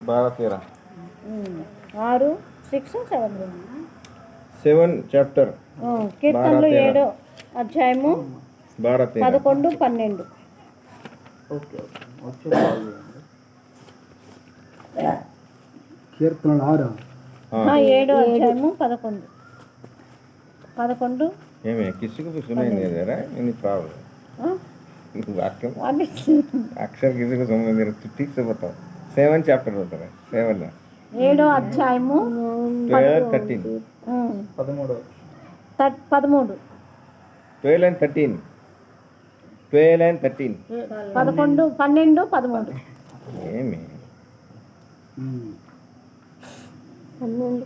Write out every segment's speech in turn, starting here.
12 13 6 6 7 7 chapter కీర్తనలు 7 అధ్యాయము 12 13 11 12. Okay కీర్తనలు 6 7 అధ్యాయము 11 11. ఏమే किसी को भी सुनाई नहीं दे रहा है नहीं प्रॉब्लम वाक्य अक्षर किसी को समझ नहीं रहा ठीक से बताओ 7 chapter होता है 7 7 అధ్యాయము 12 13 13 13 12 and 13 12 and 13 11 12 13. ఏమి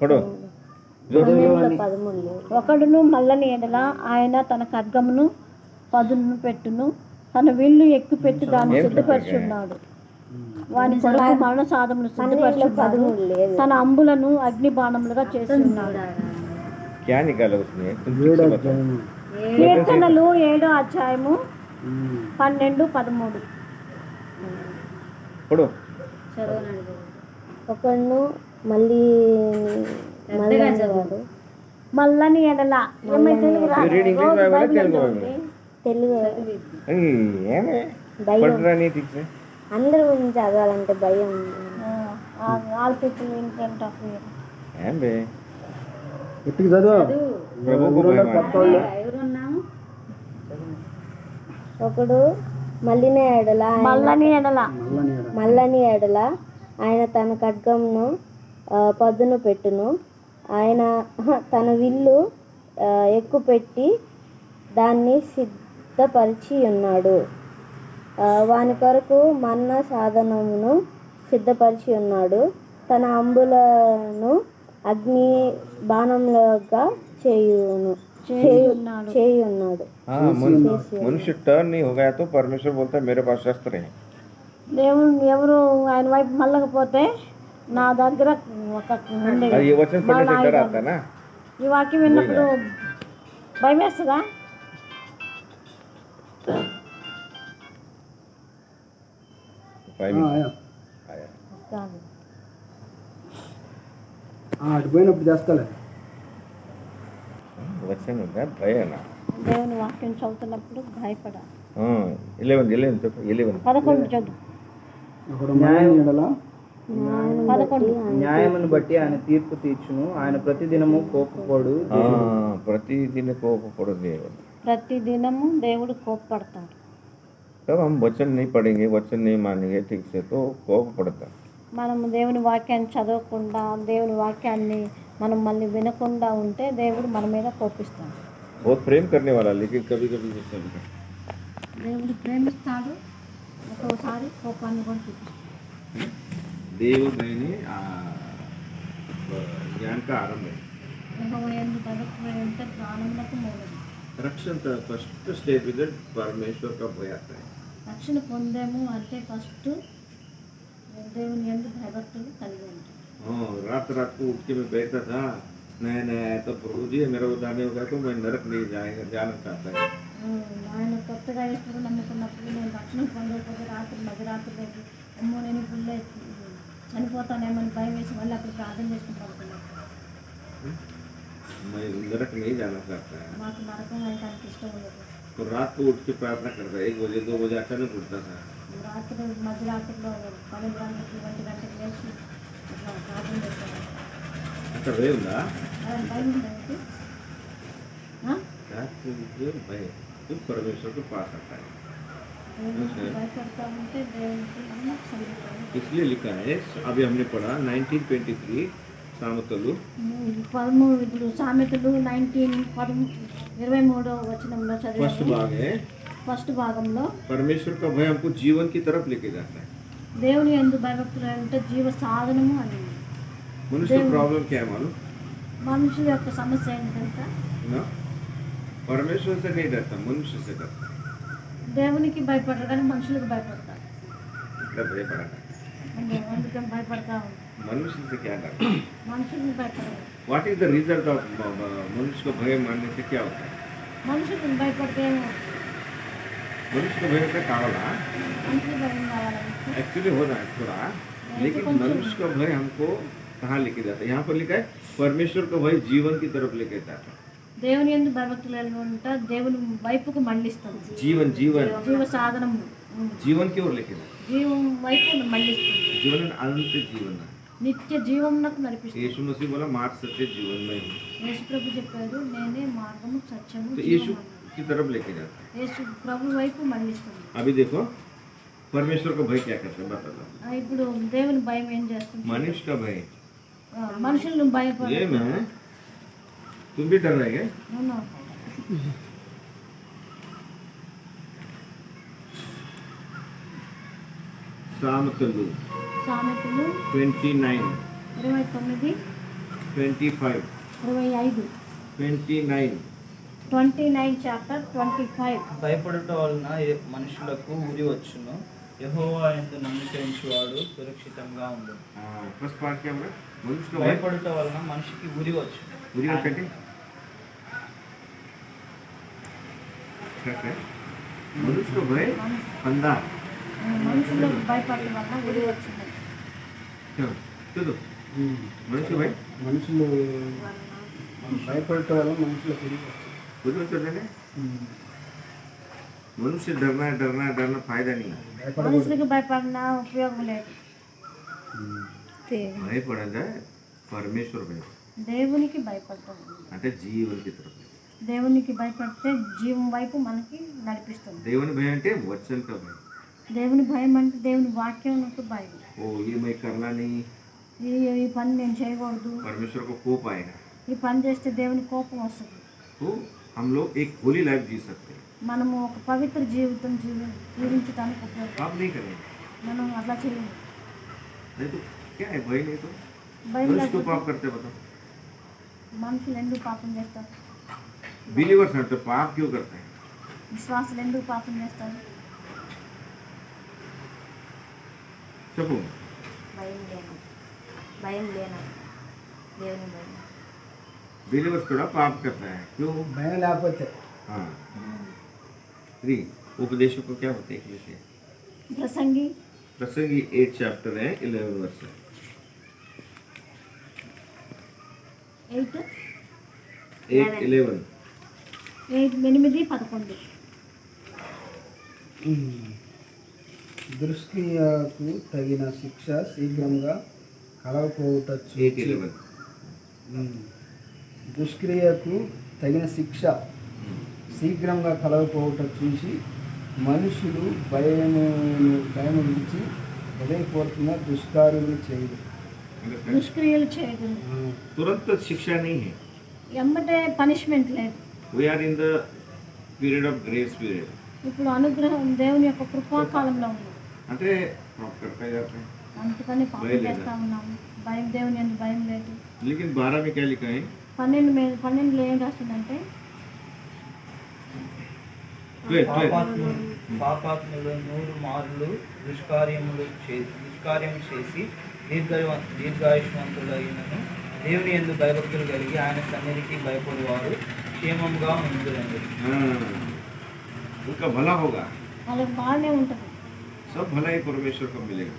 పడు ఒకడును మల్లని ఎడల ఆయన తన ఖడ్గమును పదును పెట్టును, తన విల్లు ఎక్కుపెట్టి దాన్ని సిద్ధపరుచున్నాడు. వాని కొరకు మరణ సాధములు సిద్ధపరుచున్నాడు, తన అంబులను అగ్ని బాణములుగా చేస్తున్నాడు. కీర్తనలు 7 అధ్యాయము 12 13. ఒకడు మల్లని ఎడల తెలుగు భయం అందరి గురించి చదవాలంటే భయం. ఒకడు మల్లని ఎడల ఆయన తన ఖడ్గమును పదును పెట్టును, ఆయన తన విల్లు ఎక్కుపెట్టి దాన్ని సిద్ధపరిచి ఉన్నాడు. వాని కొరకు మరణ సాధనమును సిద్ధపరిచి ఉన్నాడు, తన అంబులను అగ్ని బాణములుగా చేయున్నాడు. మనుష్య టర్న్ नहीं हो गया तो परमेश्वर बोलता है मेरे पास शस्त्र है. దేవుడు ఎవరు ఆయన వైపు మళ్ళకపోతే నా దగ్గర ఒక ఈ వాక్యం విన్నప్పుడు భయం వేస్తుందా? అడిపోయినప్పుడు చేస్తాలే దేవుని వాక్యం చదువుతున్నప్పుడు భయపడాలి. 11 చదువు. న్యాయమును బట్టి ఆయన తీర్పు తీర్చును, ఆయన ప్రతిదినము కోపపడు. ప్రతిదినము దేవుడు కోపపడతాడు. तब हम वचन नहीं पढ़ेंगे, वचन नहीं मानेंगे ठीक से तो कोप पड़ता. మనము దేవుని వాక్యాన్ని చదవకుండా, దేవుని వాక్యాన్ని మనం మళ్ళీ వినకుండా ఉంటే దేవుడు మన మీద కోపిస్తాడు. बहुत प्रेम करने वाला लेकिन कभी कभी దేవుడు ప్రేమిస్తాడు, ఒక్కోసారి కోపాన్ని కూడా చూపిస్తాడు. देव मैंने ज्ञान का आरंभ है. रक्षण का फर्स्ट स्टेप इज परमेश्वर का भय आता है. రక్షణ పొందాము అంటే ఫస్ట్ దేవుని యందు భయభక్తులు కలిగి ఉంటాం. रात रात को उठ के मैं बैठता था, नया नया आया तो प्रभु जी मेरा उद्धार हो गया तो मैं नरक नहीं जाना चाहता है. ఆయన కొత్తగా యేసుని నమ్ముకున్నప్పుడు నేను రక్షణ పొందకపోతే మధ్యరాత్రి అమ్మో నేను ఇప్పుడు చనిపోతానేమని భయం వేసి మళ్ళీ అప్పుడు ప్రార్థన చేసుకుని పడుతున్నాను. नरक नहीं जाना चाहता है. మాకు నరకం వెళ్ళడానికి ఇష్టం ఉండదు. तो रात को उठ के प्रार्थना करता है, 1 बजे 2 बजे अचानक उठता था. రాత్రి మధ్యరాత్రిలో 12 గంటలకు 1 గంటకు లేచి ఇట్లా ప్రార్థన చేస్తాను. अच्छा भय ఉందా? భయం ఉందండి. भय तो परमेश्वर के पास आता है. భయపడతా ఉంటే దేవునికి इसलिए लिखा है, अभी हमने पढ़ा 1923 సామెతలు 13 ఇప్పుడు సామెతలు 23 వచనంలో చదివాము. ఫస్ట్ భాగంలో परमेश्वर का भय हमको जीवन की तरफ लेके जाता है. దేవుని యందు భయభక్తులు అంటే జీవ సాధనము అని. मनुष्य का प्रॉब्लम क्या है मालूम? మనుషుల యొక్క సమస్య ఏంటంటే परमेश्वर से नहीं डरता, मनुष्य से डरता. దేవునికి భయపడరు కానీ మనుషులకు భయపడతారు. भयपड़ा అందుకని భయపడతా ఉంటారు. मनुष्य से क्या डरता? మనుషులకు భయపడరు. What is the result of मनुष्य को भय मानने से क्या होता है? మనుషులకు భయపడితే मनुष्य को भय का कावला మనుషులు భయం కావాలి. एक्चुअली हो रहा है थोड़ा लेकिन मनुष्य का भय हमको कहाँ लेके जाता है? यहाँ पर लिखा है परमेश्वर का भय जीवन की तरफ लेके जाता है। దేవుని యందు భయభక్తులు కలిగి ఉంటా దేవుని వైపుకు మళ్ళిస్తుంది. जीवन जीवन జీవ సాధనం जीवन की ओर लेके जाता జీవం వైపు మళ్ళిస్తుంది. है। जीवन अनंत जीवन है। నిత్య జీవమునకు నడిపిస్తుంది. यीशु मसीह बोला मार्ग सत्य जीवन में हूँ, యేసు ప్రభు చెప్పాడు నేనే మార్గము సత్యము तो यीशु జీవము. की तरफ लेके जाता యేసు ప్రభు వైపు మళ్ళిస్తుంది. है। अभी देखो परमेश्वर का भय क्या करता है, बता दो। ఇప్పుడు దేవుని భయం ఏం చేస్తుంది? मनुष्य का भय మనుషులను ये భయపడ मैं तुम भी डर रहे हैं? అవును. सामतलु సామెతలు 29 29 25 25 29 29 చాప్టర్ 25. భయపడుట వలన మనుషులకు ఉరి వచ్చును, యెహోవా యందు నమ్మిక ఉంచువాడు సురక్షితంగా ఉండు. फर्स्ट पार्ट क्या बोला? मनुष्य का भय భయపడుట వలన మనిషికి ఉరి వచ్చును. बुरी बात कहते हैं? क्या है? मनुष्य का भय अंधा మనుషులకు భయపడటం వల్ల ఉరి వచ్చింది. क्यों? चलो मनुष्य भय మనుషులు భయపడటం వల్ల మనుషులకు बुरी बात करते हैं। मनुष्य डरना डरना डरना फायदा नहीं है। మనుషులకు భయపడినా ఉపయోగం లేదు. भय पड़ेगा परमेश्वर भय దేవునికి భయపడటం, అంటే జీవన్ की तरफ। దేవునికి భయపడితే జీవం వైపు మనకి నడిపిస్తుంది. దేవుని భయం అంటే वचन का भय। దేవుని భయం అంటే దేవుని వాక్యంకు భయం. ओ ये मैं करना नहीं, ఈ పని నేను చేయకూడదు, परमेश्वर को कोप आएगा। ఈ పని చేస్తే దేవుని కోపం వస్తుంది. तो हम लोग एक होली लाइफ जी सकते हैं। మనము ఒక పవిత్ర జీవితం జీవించడానికి ఉపయోగం. पाप नहीं करेंगे, మనం అట్లా చేయము. नहीं तो क्या है भय नहीं तो భయం मनुष्य को లేకపోతే पाप करते बताओ। మనుషులు ఎందుకు పాపం చేస్తారు? बिलीवर्स हैं तो पाप क्यों करते हैं? విశ్వాసులు ఎందుకు పాపం చేస్తారు? चुप భయం లేనా దేవుని భయం. बिलीवर्स थोड़ा पाप करता है क्यों? భయం లేకపోతే हाँ थ्री उपदेशों को क्या होते हैं लिखे? ప్రసంగి प्रसंगी 8 चैप्टर है 11 वर्ष है। 8 8 11 8 11. దుష్క్రియకు తగిన శిక్ష శీఘ్రంగా కలగపోవుట 8 11 దుష్క్రియకు తగిన శిక్ష శీఘ్రంగా కలగపోవుట చూసి మనుషులు భయము విడిచి హృదయపూర్వకంగా దుష్కార్యములు చేయరు. దుష్క్రియలు చేయదు. तुरंत शिक्षा नहीं है। ఎమ్మటే పనిష్మెంట్ లేదు. We are in the period of grace period. ఇప్పుడు అనుగ్రహం దేవుని యొక్క కృపాకాలంలో ఉన్నాం. అంటే पाप करते जाते हैं, అందుకని పాపం భయం లేదా? చేస్తా ఉన్నాము. భయం దేవుని ఎందుకు భయం లేదు. लेकिन 12 में क्या लिखा है? 12 ఏం రాస్తుందంటే పాపాత్ములు 100 మార్లు దుష్కార్యం చేసి దీర్ఘాయుష్మంతులైనను దేవుని యందు భయభక్తులు కలిగి ఆయన సన్నిధికి భయపడేవారు క్షేమంగా ఉండురండి. उनका भला होगा, వాళ్ళకి బాగానే ఉంటుంది. सब भला ही परमेश्वर को मिलेगा।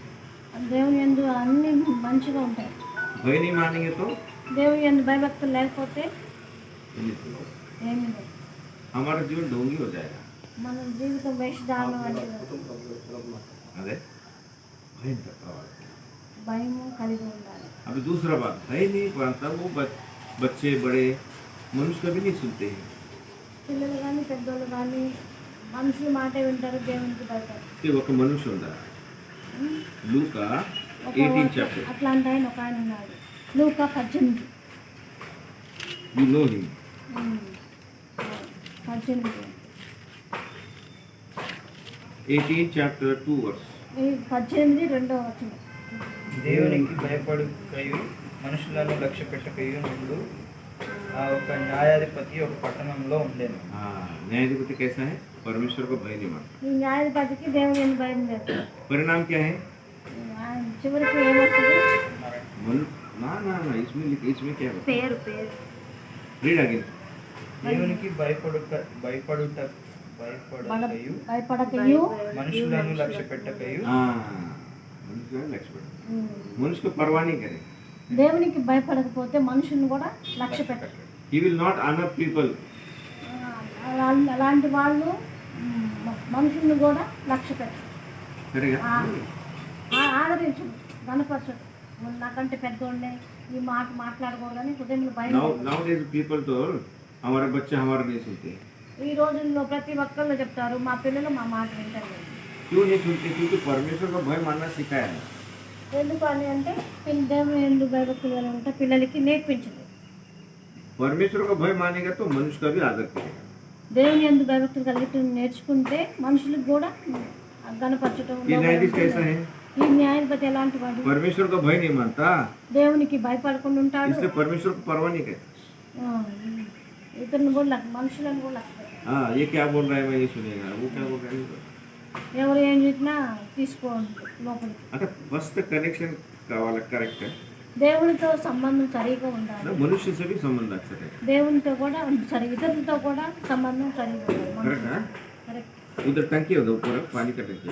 దేవుని యందు అన్ని మంచిగా ఉంటాయి. भय नहीं मानेंगे तो దేవుని యందు భయభక్తులు లేకపోతే नहीं होगा। ఏమీ లేదు. हमारा जीवन ढोंगी हो जाएगा। మన జీవితం వేషధారణ అంటే अरे भय करता है। భయము కలిగి ఉండాలి. अभी दूसरा बात भय नहीं मानता वो बच्चे बड़े मनुष्य कभी नहीं सुनते हैं। పిల్లలు కానీ పెద్దోళ్ళు కానీ మనుషులు మాట వింటారు, దేవునికి భయపడతారు. सिर्फ ఒక మనుష్య ఉందా? లూకా 18 chapter. అట్లాంటి ఆయన ఒక ఆయన ఉన్నాడు. లూకా 18. You know him. 18. 18 chapter 2 verse. 18 రెండవ వచనం. దేవునికి భయపడుకయు మనుషులను లక్ష్య పెట్టకయు నుండు ఒక న్యాయాధిపతి ఒక పట్టణంలో ఉండేను. हाँ न्यायाधिपति कैसा है? परमेश्वर को भय नहीं मानता। ఈ న్యాయాధిపతికి దేవుని ఎందుకు భయం లేదు. परिणाम क्या है? ఆయన చివరికి ఏమొస్తుంది? ना ना ना इसमें क्या होता है? పేరు रीड अगेन। దేవునికి భయపడకయు భయపడకయు మనుషులను లక్ష్య పెట్టకయు हाँ मनुष्य लक्ष्य मनुष्य को परवाह नहीं करे. దేవునికి భయపడకపోతే మనుషుల్ని కూడా లక్ష్య పెట్టరు. He will not honor people. అలాంటి వాళ్ళు మనుషుల్ని కూడా లక్ష్య పెట్టరు. करेगा. ఆదరించు గణపరచడు. నాకంటే పెద్దోళ్ళే ఈ మాట మాట్లాడకూడదని హృదయంలో భయం. Nowadays people told हमारे बच्चे हमारा नहीं सुनते. ఈ రోజుల్లో ప్రతి ఒక్కళ్ళు చెప్తారు మా పిల్లలు మా మాట వింటారు. क्यों नहीं सुनते? क्योंकि परमेश्वर का भय मानना सिखाया है. ఎందుకు అని అంటే దేవుని యందు భయభక్తులు కలిగి ఉంటే పిల్లలకి నేర్పించదు. परमेश्वर का भय मानेगा तो मनुष्य का भी आदर करेगा. దేవుని యందు భయభక్తులు కలిగి నేర్చుకుంటే మనుషులకు కూడా గణపరచడం. ये न्यायाधीश कैसा है? ఈ న్యాయాధిపతి ఎలాంటి వాడు? परमेश्वर का भय नहीं मानता, దేవునికి భయపడకుండా ఉంటాడు. इसलिए परमेश्वर को परवाह नहीं करता. ఇతరులను కూడా మనుషులను కూడా లక్ష్య. हाँ, ये क्या बोल रहा है मैं ये सुनेगा, वो क्या बोल रहा है. ఎవరు ఏం చెప్పినా తీసుకోండి లోపలికి. అంటే ఫస్ట్ కనెక్షన్ కావాలి. కరెక్ట్. దేవునితో సంబంధం సరిగా ఉండాలి. మనుష్య से भी संबंध अच्छा है. దేవునితో కూడా సరి ఇతరులతో కూడా సంబంధం సరిగా ఉండాలి. करेक्ट है. కరెక్ట్. उधर टंकी है, ऊपर पानी का टंकी,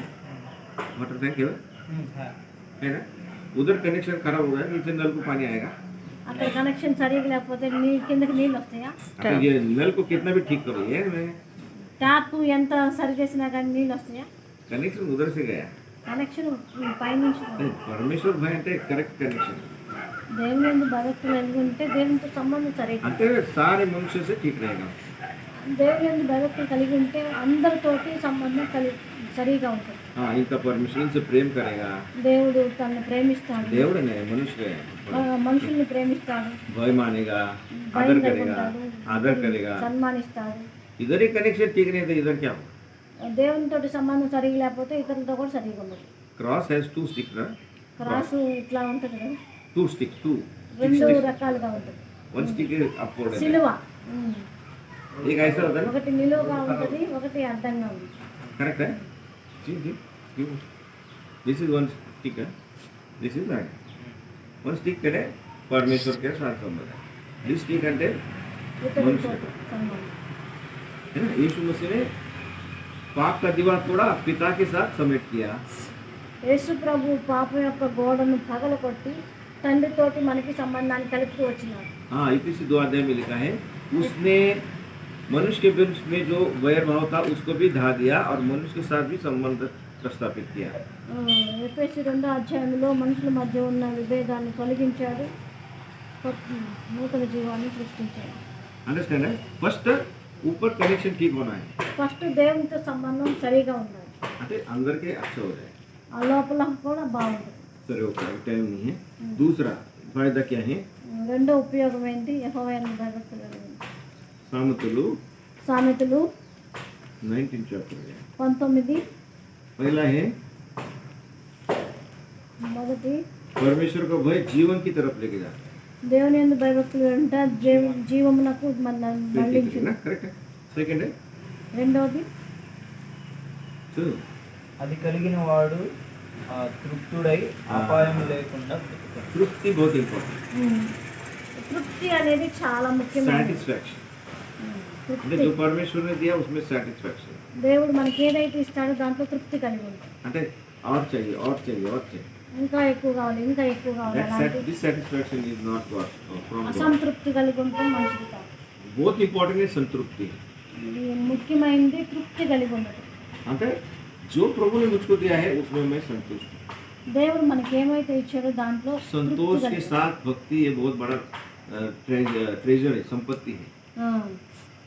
वाटर टैंक है ना. उधर कनेक्शन खराब होगा, नीचे नल को पानी आएगा. అక్కడ కనెక్షన్ సరిగా లేకపోతే కిందకి నీళ్ళు వస్తాయా? ये नल को कितना भी ठीक करो, ये ట్యాప్ ఎంత సరి చేసినా కానీ నీళ్ళు వస్తాయా? कनेक्शन उधर से गया. కనెక్షన్ పైనుంచి. परमेश्वर भय అంటే కరెక్ట్ కనెక్షన్. దేవుని యందు భక్తులు కలిగి ఉంటే దేవునితో సంబంధం సరిగా. అంటే सारे मनुष्य से ठीक रहेगा. దేవుని యందు భక్తులు కలిగి ఉంటే అందరితోటి సంబంధం సరిగా ఉంటుంది. हाँ, इनका परमेश्वर इनसे प्रेम करेगा. దేవుడు తనను ప్రేమిస్తాడు. దేవుడు नहीं, मनुष्य है. మనుషుల్ని ప్రేమిస్తాడు. भय मानेगा, భయం आदर करेगा, కలుగుతాడు. आदर करेगा. సన్మానిస్తాడు. इधर ही कनेक्शन ठीक नहीं था, इधर क्या हो. దేవునితోటి సంబంధం సరిగా లేకపోతే ఇతరులతో కూడా సరిగా ఉండదు. क्रॉस हैज टू स्टिक ना. క్రాసు ఇట్లా ఉంటుంది కదా, टू स्टिक, टू. రెండు రకాలుగా ఉంటుంది. वन स्टिक अपवर्ड है. సిలువ एक ऐसा होता है ना. ఒకటి నిలువుగా ఉంటుంది, ఒకటి అడ్డంగా ఉంటుంది. करेक्ट है. जी जी. दिस इज वन स्टिक है, this is that. One stick करे परमेश्वर के साथ संबंध है. दिस स्टिक అంటే ఇతరులతో సంబంధం. है ना. यीशु मसीह ने पाप का दीवार तोड़ा, पिता के साथ समेट किया. యేసు ప్రభు పాపం యొక్క గోడను పగలగొట్టి తండ్రితోటి మనకి సంబంధాన్ని కలుపుతూ వచ్చినాడు. हाँ, 21:2 में लिखा है, उसने मनुष्य के बीच में जो वैर भाव था उसको भी ढा दिया और मनुष्य के साथ भी संबंध प्रस्थापित किया. ఎఫెసీ 2 మనుషుల మధ్య ఉన్న విభేదాన్ని తొలగించాడు, నూతన జీవాన్ని సృష్టించాడు. अंडरस्टैंड है. फर्स्ट ऊपर कनेक्शन ठीक होना है. ఫస్ట్ దేవునితో సంబంధం సరిగా ఉండాలి. అంటే अंदर के अच्छा हो जाए. ఆ లోపల కూడా బాగుంటుంది. सर ओके, टाइम नहीं है. दूसरा फायदा क्या है. రెండో ఉపయోగం ఏంటి? యెహోవా యందు భయభక్తులు కలిగి ఉండాలి. సామెతలు 19 चैप्टर है. 19 पहला है మొదటి परमेश्वर का भय जीवन की तरफ लेके जाता है. దేవుని యందు భయభక్తులు ఉంటే జీవమునకు మళ్ళించు. करेक्ट है. सेकंड है రెండోది అది కలిగిన వాడు తృప్తుడై అపాయం లేకుండా బ్రతుకుతాడు. तृप्ति बहुत इंपॉर्टेंट. తృప్తి అనేది చాలా ముఖ్యమైనది. सेटिस्फैक्शन. తృప్తి. అంటే जो परमेश्वर ने दिया उसमें सेटिस्फैक्शन. దేవుడు మనకి ఏదైతే ఇస్తాడో దాంట్లో తృప్తి కలిగి ఉంటాం. అంటే और चाहिए और चाहिए और चाहिए. ఇంకా ఎక్కువ కావాలి, ఇంకా ఎక్కువ కావాలి. అలాంటి dissatisfaction is not God, from God. అసంతృప్తి కలిగి ఉంటాం మంచిది కాదు. बहुत इंपॉर्टेंट है संतृप्ति. ఇది ముఖ్యమైనది తృప్తి కలిగి ఉండటం. అంటే जो प्रभु ने मुझको दिया है उसमें मैं संतुष्ट हूँ. దేవుడు మనకి ఏమైతే ఇచ్చాడో దాంట్లో संतोष के साथ भक्ति ये बहुत बड़ा ट्रेजर है, संपत्ति है.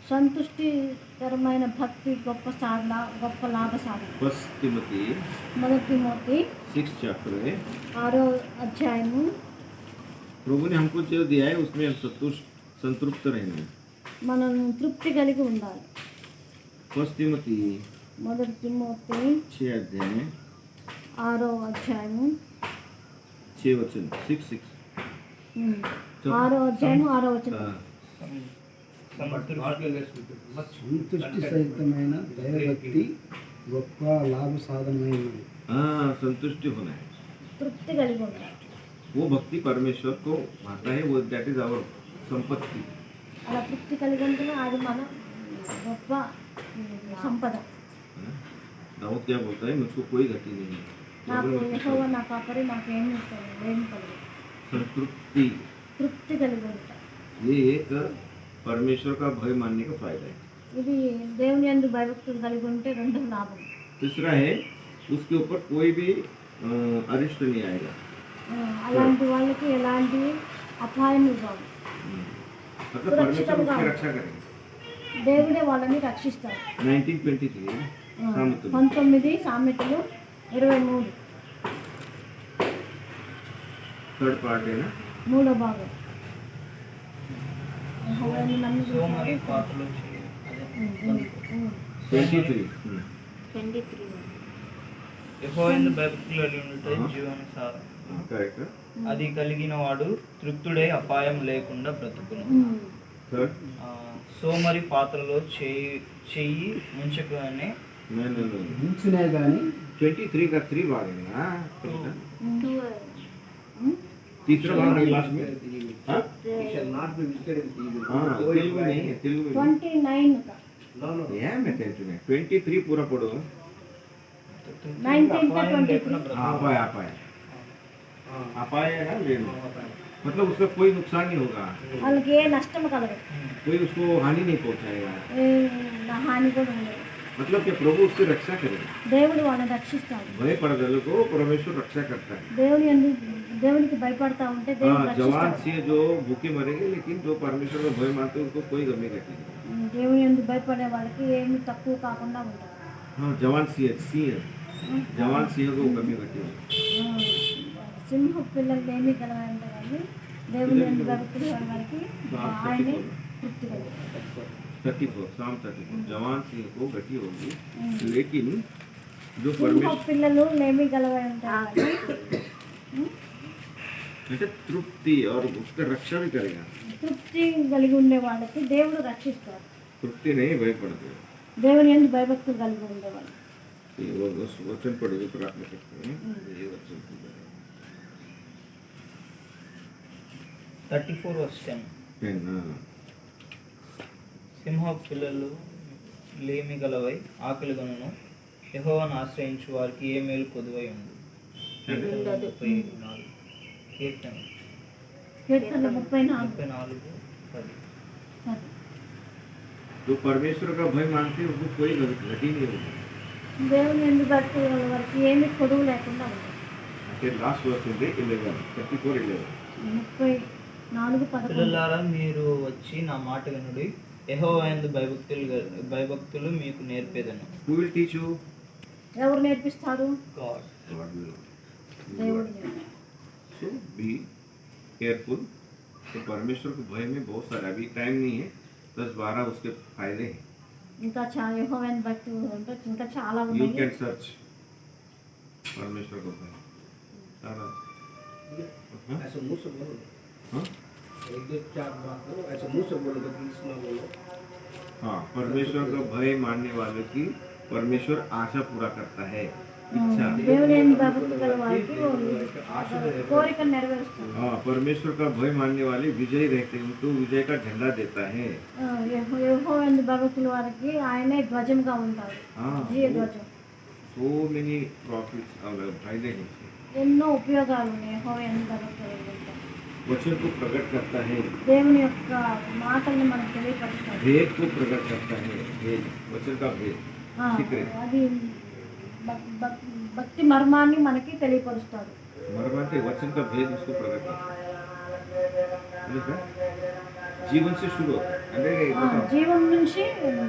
సంతుష్టికరమైన భక్తి గొప్ప సాధన, గొప్ప లాభ సాధన. फर्स्ट तिमोथी మొదటి తిమోతి 6 चैप्टर है. 6వ అధ్యాయము. प्रभु ने हमको जो दिया है उसमें हम संतृप्त रहेंगे. మనం తృప్తి కలిగి ఉండాలి. फर्स्ट तिमोथी మొదటి తిమోతి 6 अध्याय 6వ అధ్యాయము 6 वचन 6 6వ అధ్యాయం 6వ వచనం. సంతుష్టి సహితమైన దైవభక్తి గొప్ప లాభ సాధనమైనది. हाँ, संतुष्टि होना है. తృప్తి కలిగి ఉండాలి. वो भक्ति परमेश्वर को भाता है, वो दैट इज आवर संपत्ति. అలా తృప్తి కలిగి ఉంటున్నా అది మన గొప్ప సంపద. दाऊद क्या बोलता है, मुझको कोई घटी नहीं है. నాకు యెహోవా నా కాపరి నాకు ఏమి కలుగు संतृप्ति, తృప్తి కలిగి ఉంటా. ये एक परमेश्वर का भय मानने का फायदा है। ఇది దేవుని యందు భయభక్తులు కలిగి ఉంటే రెండవ లాభం. तीसरा है उसके ऊपर कोई भी अरिष्ट नहीं आएगा। అలాంటి వాళ్ళకి ఎలాంటి అపాయం రావు. मतलब परमेश्वर उसकी रक्षा करेगा। దేవుడే వాళ్ళని రక్షిస్తాడు. 1923 सामर्थ्य 19 సామెతలు 23 थर्ड पार्ट है ना। మూడో భాగం. యెహోవాను నమ్ముకున్న సోమరి వాడు- పాత్రలో చేయి. అదే. 23 23 యెహోవాయందు భయభక్తులు కలిగి ఉండుట జీవనాసారం. करेक्ट। అది కలిగిన వాడు తృప్తుడై అపాయం లేకుండా బ్రతుకును. थर्ड సోమరి పాత్రలో చెయ్యి ముంచగానే नहीं ఉంచినే కానీ 23 का 3 भाग है ना। 2 तीसरा भाग है लास्ट में। हाँ हाँ तेलुगु नहीं है, तेलुगु में 29 का है। मैं टेंशन में 23 पूरा पढ़ो। 19 का అపాయం 23 లేకుండా బ్రతుకును. अपाय अपाय अपाय है ना ले लो। मतलब उसका कोई नुकसान नहीं होगा, వాళ్ళకి ఏ నష్టం కలగదు, कोई उसको हानि नहीं पहुंचाएगा। ఏ హాని కూడా ఉండదు. मतलब कि प्रभु उसकी रक्षा करेगा। దేవుడు వాళ్ళని రక్షిస్తాడు. भय पड़ने को परमेश्वर रक्षा करता है। దేవునికి భయపడతా ఉంటే దేవుడు हाँ, जवान రక్షిస్తాడు. से जो भूखे मरेंगे, लेकिन जो परमेश्वर का भय मानते हैं उनको कोई गमी घटी नहीं। దేవుని ఎందుకు భయపడే వాళ్ళకి ఏమి తక్కువ కాకుండా ఉంటుంది. हाँ, जवान सिंह जवान सिंह को गमी घटी नहीं। సింహ పిల్లలు ఏమీ కలవాలంటే కానీ దేవుని ఎందుకు భయపడే వాళ్ళకి ఆయనే తృప్తి కలుగుతాడు. 34 शाम 34 जवान सिंह को घटी होगी, लेकिन जो సింహ परमेश्वर పిల్లలు ఏమీ కలవాయి ఉంటాయి जैसे तृप्ति और उसका रक्षा भी करेगा। తృప్తి కలిగి ఉండే వాళ్ళకి దేవుడు రక్షిస్తాడు. तृप्ति नहीं भय पड़ते। దేవుని ఎందుకు భయభక్తులు కలిగి ఉండేవాళ్ళు. ये वो वचन पढ़ोगे प्रार्थना करते हैं। ये वचन 34 verse 10. है ना। సింహ పిల్లలు లేమి గలవై ఆకలి గనును యెహోవాను ఆశ్రయించు వారికి ఏ మేలు కొదువై ఉంది. ఉండదు. 34 కీర్తన కీర్తన 34 34 10. जो परमेश्वर का भय मानते हैं उनको कोई घटी नहीं होगी। దేవుని ఎందుకు భక్తి వారికి ఏమి కొడువు లేకుండా ఉంటుంది. फिर लास्ट वर्ष में 11 34 11 34:11 పిల్లలారా మీరు వచ్చి నా మాట వినుడి, యెహోవాయందు భయభక్తులు మీకు నేర్పేదను. who will teach you? ఎవరు నేర్పిస్తారు? గాడ్. God will। దేవుడు నేర్పిస్తాడు. So be careful। तो परमेश्वर को भय में बहुत सारे, अभी टाइम नहीं है, 10-12 उसके फायदे हैं। ఇంకా చాలా యెహోవాని భక్తి ఉంటే ఇంకా చాలా You ఉన్నాయి. can search परमेश्वर को भय सारा। हाँ? ऐसे मुंह से बोलो, हाँ? 1-2-4 बात करो, ऐसे मुंह से बोलो, कृष्णा बोलो। हाँ, परमेश्वर का भय मानने वालों की परमेश्वर आशा पूरा करता है, इच्छा। దేవుని ఎందుకు భక్తి గల వారికి కోరిక నెరవేరుస్తుంది. हाँ, परमेश्वर का भय मानने वाले विजयी रहते हैं, उनको विजय का झंडा देता है। యెహోవాని భక్తుల వారికి ఆయనే ధ్వజంగా ఉంటాడు. हाँ, విజయ ధ్వజం. so many profits और फायदे हैं इसके। ఎన్నో ఉపయోగాలు ఉన్నాయి యెహోవాని భక్తుల వల్ల. वचन को प्रकट करता है, దేవుని యొక్క మాటల్ని మనకు తెలియపరుస్తాడు. भेद को प्रकट करता है, भेद वचन का भेद ఆ, सीक्रेट। అది భక్తి మర్మాన్ని మనకి తెలియపరుస్తాడు. मरमाते वचन का भेद उसको प्रकट करता है। समझा? जीवन से शुरू होता है, अरे ఆ, జీవం నుంచి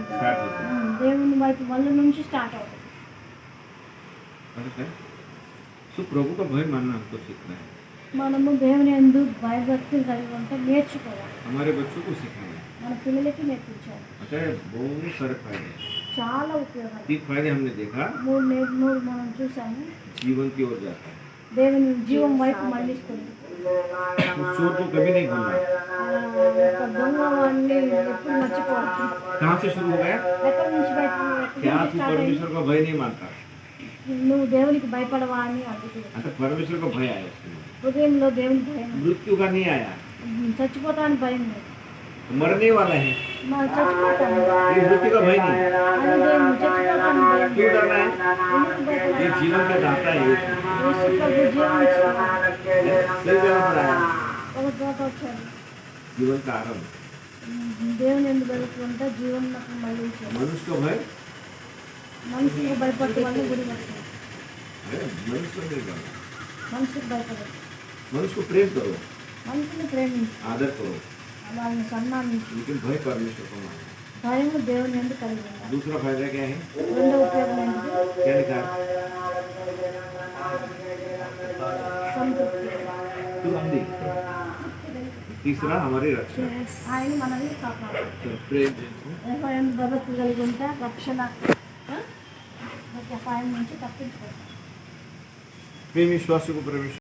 स्टार्ट होता है। దేవుని వైపు వల్ల నుంచి స్టార్ట్ అవుతుంది. समझा? सो प्रभु का भय मानना हमको सीखना है, మనము దేవుని యందు భయభక్తులు కలిగి ఉంటే నేర్చుకోవాలి. हमारे बच्चों को सीखना है। మన పిల్లలకి నేర్పించాలి. अतः बहुत सारे फायदे हैं। చాలా ఉపయోగాలు. 3 फायदे हमने देखा। మూడు మనం చూసాము. जीवन की ओर जाता है, దేవుని జీవం వైపు మళ్ళిస్తుంది. उस चोर को कभी नहीं भूलना। ఒక దొంగ వాడిని ఎప్పుడు మర్చిపోవచ్చు. कहाँ से शुरू हो गया? ఎక్కడి నుంచి क्या तू స్టార్ట్ అయింది? परमेश्वर का भय नहीं मानता? నువ్వు దేవునికి భయపడవా అని అడుగుతుంది. अतः परमेश्वर का भय आया उसके अंदर। హృదయంలో దేవుని భయం, मृत्यु का नहीं आया, చచ్చిపోతాను భయం లేదు. मरने वाला है, మరి చచ్చిపోతాను ये मृत्यु का भय नहीं। అని దేవుని చచ్చిపోతాను భయం क्यों डरना है? ఎందుకు ये భయపడాలి? जीवन का दाता है, యేసు ప్రభు జీవించాడు. सही जगह पर आया ఒక చోట వచ్చాడు. जीवन का आरंभ దేవుని ఎందుకు వెళ్తుంటే జీవనకు మళ్ళీ मनुष्य को भय మనుషులకు భయపడే వాళ్ళు గుడి వస్తారు. अरे मनुष्य को नहीं करना మనుషులకు భయపడదు. मनुष्य को प्रेम करो మనుషుని ప్రేమించి आदर करो వాళ్ళని సన్మానించి लेकिन भय परमेश्वर को मानो భయము దేవుని ఎందుకు కలిగి ఉండాలి. दूसरा फायदा क्या है రెండో ఉపయోగం ఏంటిది? क्या लिखा సంతృప్తి. समझी तीसरा हमारी रक्षा ఆయన మనల్ని కాపాడు. प्रेम భయం భగత్తు కలిగి ఉంటే రక్షణ ప్రతి అపాయం నుంచి తప్పించుకోవాలి. प्रेम विश्वास को प्रवेश